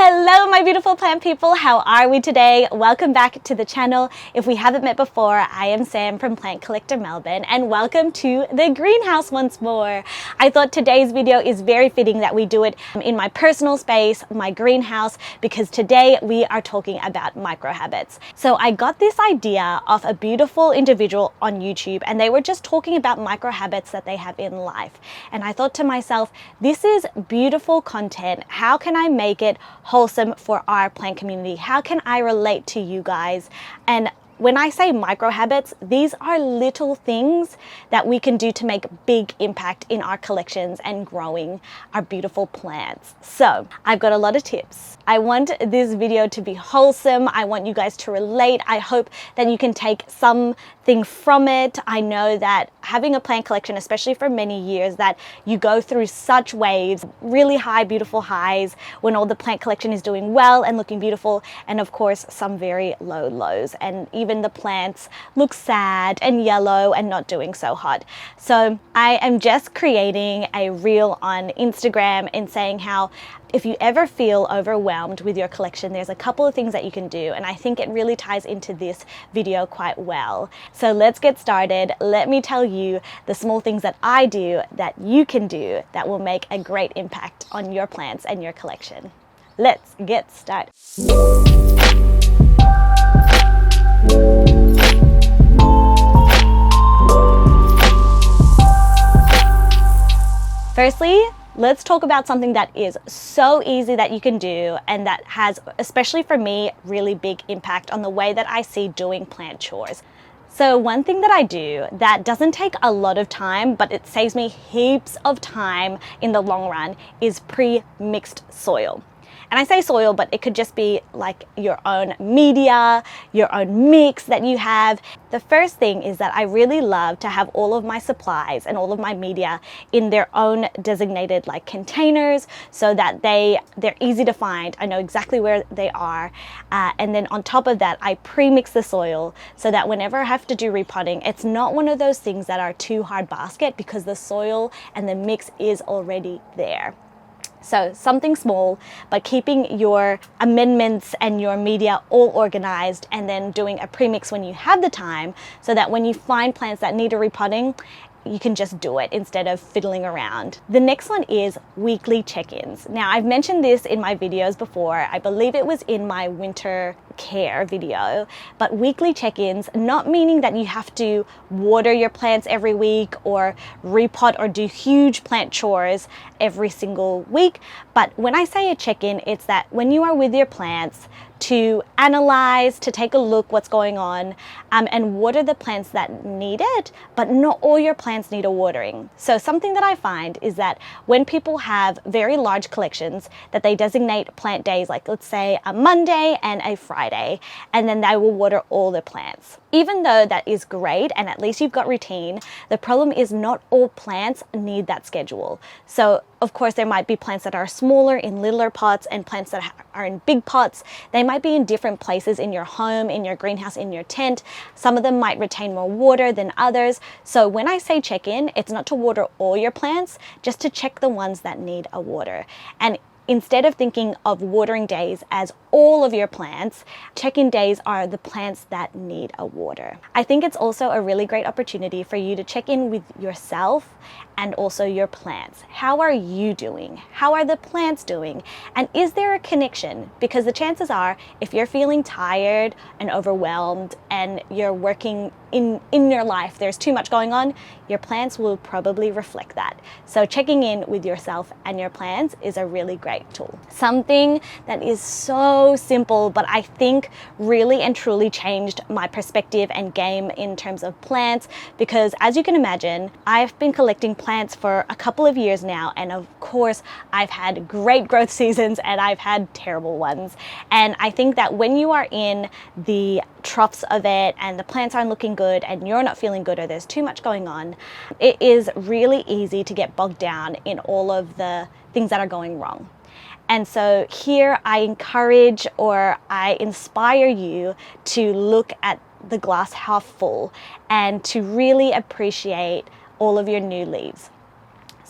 Hello my beautiful plant people, how are we today? Welcome back to the channel. If we haven't met before, I am Sam from Plant Collector Melbourne and welcome to the greenhouse once more. I thought today's video is very fitting that we do it in my personal space, my greenhouse, because today we are talking about micro habits. So I got this idea of a beautiful individual on YouTube and they were just talking about micro habits that they have in life. And I thought to myself, this is beautiful content. How can I make it wholesome for our plant community? How can I relate to you guys? And when I say micro habits, these are little things that we can do to make big impact in our collections and growing our beautiful plants. So I've got a lot of tips. I want this video to be wholesome. I want you guys to relate. I hope that you can take something from it. I know that having a plant collection, especially for many years, that you go through such waves, really high, beautiful highs when all the plant collection is doing well and looking beautiful, and of course some very low lows, and even the plants look sad and yellow and not doing so hot. So I am just creating a reel on Instagram and saying how if you ever feel overwhelmed with your collection, there's a couple of things that you can do, and I think it really ties into this video quite well. So let's get started. Let me tell you the small things that I do that you can do that will make a great impact on your plants and your collection. Let's get started. Firstly, let's talk about something that is so easy that you can do and that has, especially for me, really big impact on the way that I see doing plant chores. So one thing that I do that doesn't take a lot of time, but it saves me heaps of time in the long run, is pre-mixed soil. And I say soil, but it could just be like your own media, your own mix that you have. The first thing is that I really love to have all of my supplies and all of my media in their own designated like containers so that they're easy to find. I know exactly where they are. And then on top of that, I pre-mix the soil so that whenever I have to do repotting, it's not one of those things that are too hard basket because the soil and the mix is already there. So something small, but keeping your amendments and your media all organized and then doing a premix when you have the time so that when you find plants that need a repotting, you can just do it instead of fiddling around. The next one is weekly check-ins. Now I've mentioned this in my videos before. I believe it was in my winter care video, but weekly check-ins, not meaning that you have to water your plants every week or repot or do huge plant chores every single week. But when I say a check-in, it's that when you are with your plants, to analyze, to take a look what's going on, and water the plants that need it, but not all your plants need a watering. So something that I find is that when people have very large collections, that they designate plant days, like let's say a Monday and a Friday, and then they will water all the plants. Even though that is great, and at least you've got routine, the problem is not all plants need that schedule. So of course there might be plants that are smaller in littler pots and plants that are in big pots. They might be in different places in your home, in your greenhouse, in your tent. Some of them might retain more water than others. So when I say check in, it's not to water all your plants, just to check the ones that need a water. And instead of thinking of watering days as all of your plants, check-in days are the plants that need a water. I think it's also a really great opportunity for you to check in with yourself and also your plants. How are you doing? How are the plants doing? And is there a connection? Because the chances are, if you're feeling tired and overwhelmed and you're working in your life, there's too much going on, your plants will probably reflect that. So checking in with yourself and your plants is a really great tool. Something that is so simple, but I think really and truly changed my perspective and game in terms of plants, because as you can imagine, I've been collecting plants for a couple of years now, and of course I've had great growth seasons and I've had terrible ones. And I think that when you are in the troughs of it and the plants aren't looking good and you're not feeling good or there's too much going on, it is really easy to get bogged down in all of the things that are going wrong. And so here I encourage or I inspire you to look at the glass half full and to really appreciate all of your new leaves.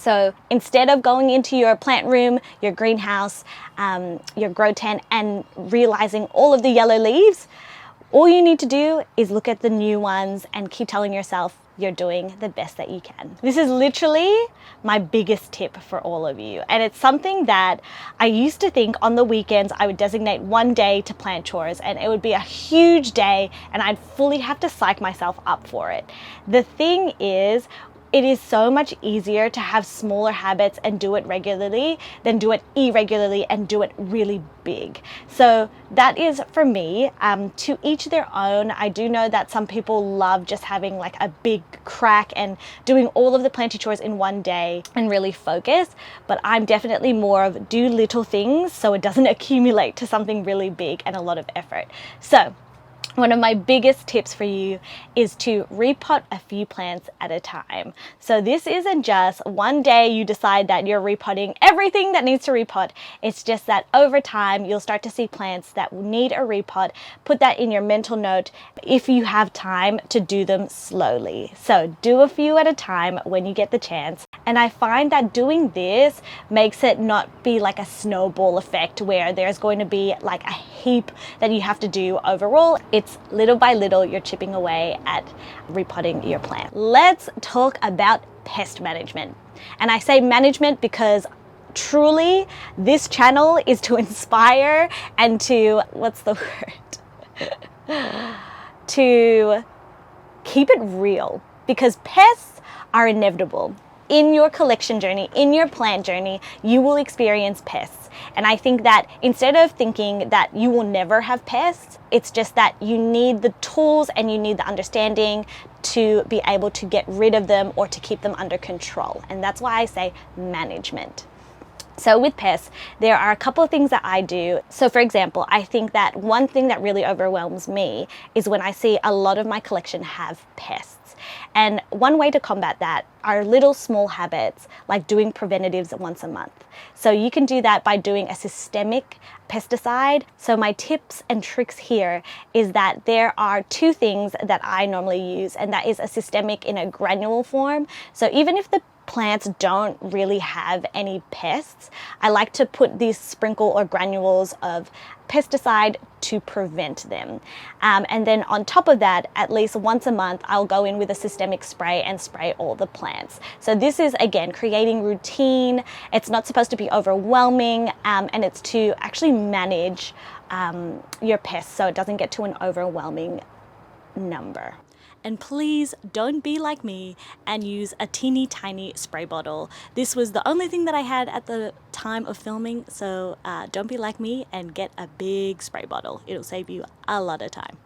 So instead of going into your plant room, your greenhouse, your grow tent, and realizing all of the yellow leaves, all you need to do is look at the new ones and keep telling yourself you're doing the best that you can. This is literally my biggest tip for all of you. And it's something that I used to think on the weekends I would designate one day to plant chores, and it would be a huge day and I'd fully have to psych myself up for it. The thing is, it is so much easier to have smaller habits and do it regularly than do it irregularly and do it really big. So that is for me, to each their own. I do know that some people love just having like a big crack and doing all of the planty chores in one day and really focus, but I'm definitely more of do little things so it doesn't accumulate to something really big and a lot of effort. So one of my biggest tips for you is to repot a few plants at a time. So this isn't just one day you decide that you're repotting everything that needs to repot. It's just that over time you'll start to see plants that need a repot. Put that in your mental note if you have time to do them slowly. So do a few at a time when you get the chance. And I find that doing this makes it not be like a snowball effect where there's going to be like a heap that you have to do overall. It's little by little you're chipping away at repotting your plant. Let's talk about pest management. And I say management because truly this channel is to inspire and to, what's the word? To keep it real, because pests are inevitable. In your collection journey, in your plant journey, you will experience pests. And I think that instead of thinking that you will never have pests, it's just that you need the tools and you need the understanding to be able to get rid of them or to keep them under control. And that's why I say management. So with pests, there are a couple of things that I do. So for example, I think that one thing that really overwhelms me is when I see a lot of my collection have pests. And one way to combat that are little small habits like doing preventatives once a month. So you can do that by doing a systemic pesticide. So my tips and tricks here is that there are two things that I normally use, and that is a systemic in a granule form. So even if the plants don't really have any pests, I like to put these sprinkle or granules of pesticide to prevent them. And then on top of that, at least once a month, I'll go in with a systemic spray and spray all the plants. So this is, again, creating routine. It's not supposed to be overwhelming, and it's to actually manage your pests so it doesn't get to an overwhelming number. And please don't be like me and use a teeny tiny spray bottle. This was the only thing that I had at the time of filming, so don't be like me and get a big spray bottle. It'll save you a lot of time.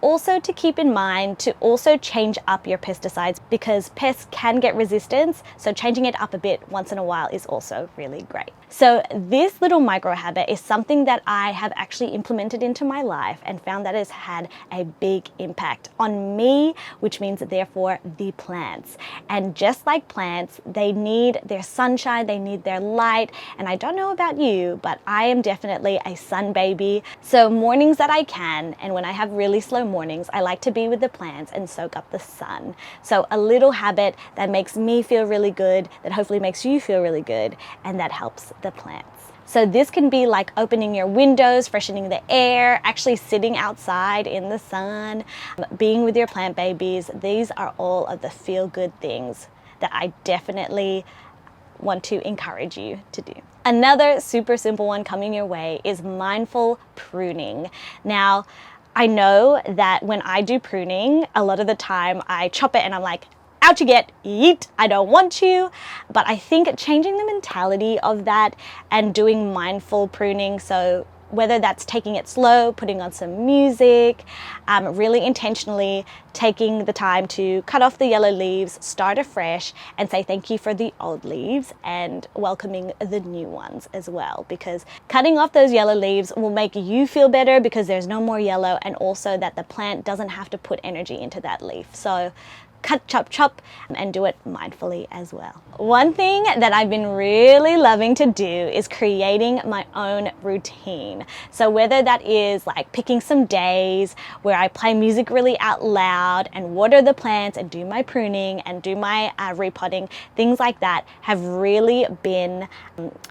Also to keep in mind to also change up your pesticides, because pests can get resistance, so changing it up a bit once in a while is also really great. So this little micro habit is something that I have actually implemented into my life and found that has had a big impact on me, which means therefore the plants. And just like plants, they need their sunshine, they need their light. And I don't know about you, but I am definitely a sun baby. So mornings that I can, and when I have really slow mornings, I like to be with the plants and soak up the sun. So a little habit that makes me feel really good, that hopefully makes you feel really good, and that helps the plants. So this can be like opening your windows, freshening the air, actually sitting outside in the sun, being with your plant babies. These are all of the feel-good things that I definitely want to encourage you to do. Another super simple one coming your way is mindful pruning. Now, I know that when I do pruning, a lot of the time I chop it and I'm like, out you get, eat, I don't want you. But I think changing the mentality of that and doing mindful pruning, so whether that's taking it slow, putting on some music, really intentionally taking the time to cut off the yellow leaves, start afresh, and say thank you for the old leaves and welcoming the new ones as well. Because cutting off those yellow leaves will make you feel better because there's no more yellow, and also that the plant doesn't have to put energy into that leaf. So cut, chop, chop, and do it mindfully as well. One thing that I've been really loving to do is creating my own routine. So whether that is like picking some days where I play music really out loud and water the plants and do my pruning and do my repotting, things like that have really been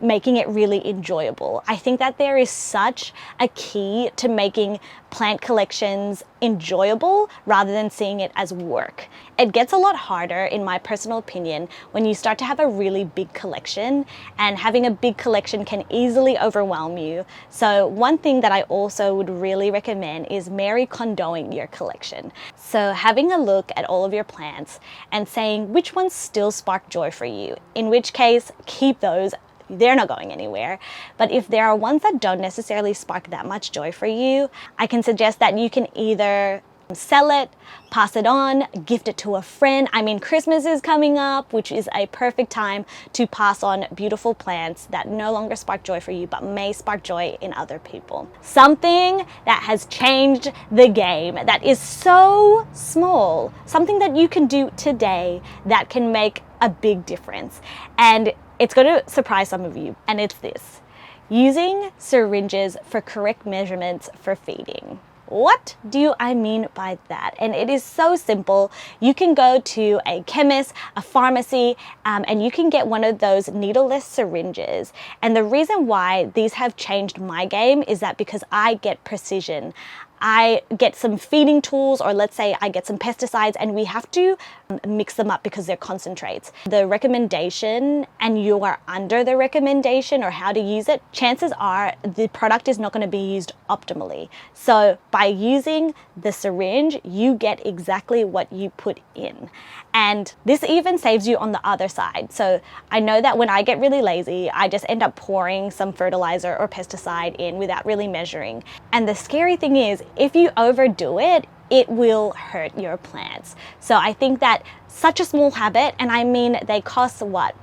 making it really enjoyable. I think that there is such a key to making plant collections enjoyable rather than seeing it as work. It gets a lot harder, in my personal opinion, when you start to have a really big collection, and having a big collection can easily overwhelm you. So one thing that I also would really recommend is Marie Kondoing your collection. So having a look at all of your plants and saying which ones still spark joy for you, in which case keep those. They're not going anywhere. But if there are ones that don't necessarily spark that much joy for you, I can suggest that you can either sell it, pass it on, gift it to a friend. I mean, Christmas is coming up, which is a perfect time to pass on beautiful plants that no longer spark joy for you, but may spark joy in other people. Something that has changed the game, that is so small, something that you can do today that can make a big difference. And it's going to surprise some of you, and it's this: using syringes for correct measurements for feeding. What do I mean by that? And it is so simple. You can go to a chemist, a pharmacy, and you can get one of those needleless syringes. And the reason why these have changed my game is that because I get precision. I get some feeding tools, or let's say I get some pesticides, and we have to mix them up because they're concentrates. The recommendation, and you are under the recommendation or how to use it, chances are the product is not going to be used optimally. So by using the syringe, you get exactly what you put in. And this even saves you on the other side. So I know that when I get really lazy, I just end up pouring some fertilizer or pesticide in without really measuring. And the scary thing is, if you overdo it, it will hurt your plants. So I think that such a small habit, and I mean, they cost what?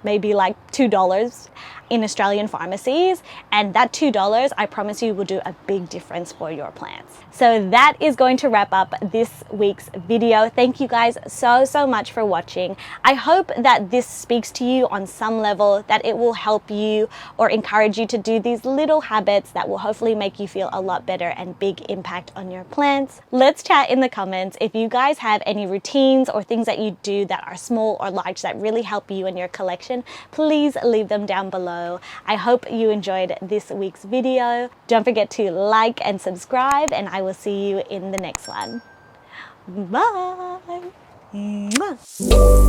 Maybe like $2 in Australian pharmacies, and that $2, I promise you, will do a big difference for your plants. So that is going to wrap up this week's video. Thank you guys so much for watching. I hope that this speaks to you on some level, that it will help you or encourage you to do these little habits that will hopefully make you feel a lot better and big impact on your plants. Let's chat in the comments if you guys have any routines or things that you do that are small or large that really help you in your collection. Please leave them down below. I hope you enjoyed this week's video. Don't forget to like and subscribe, and I will see you in the next one. Bye! Mwah.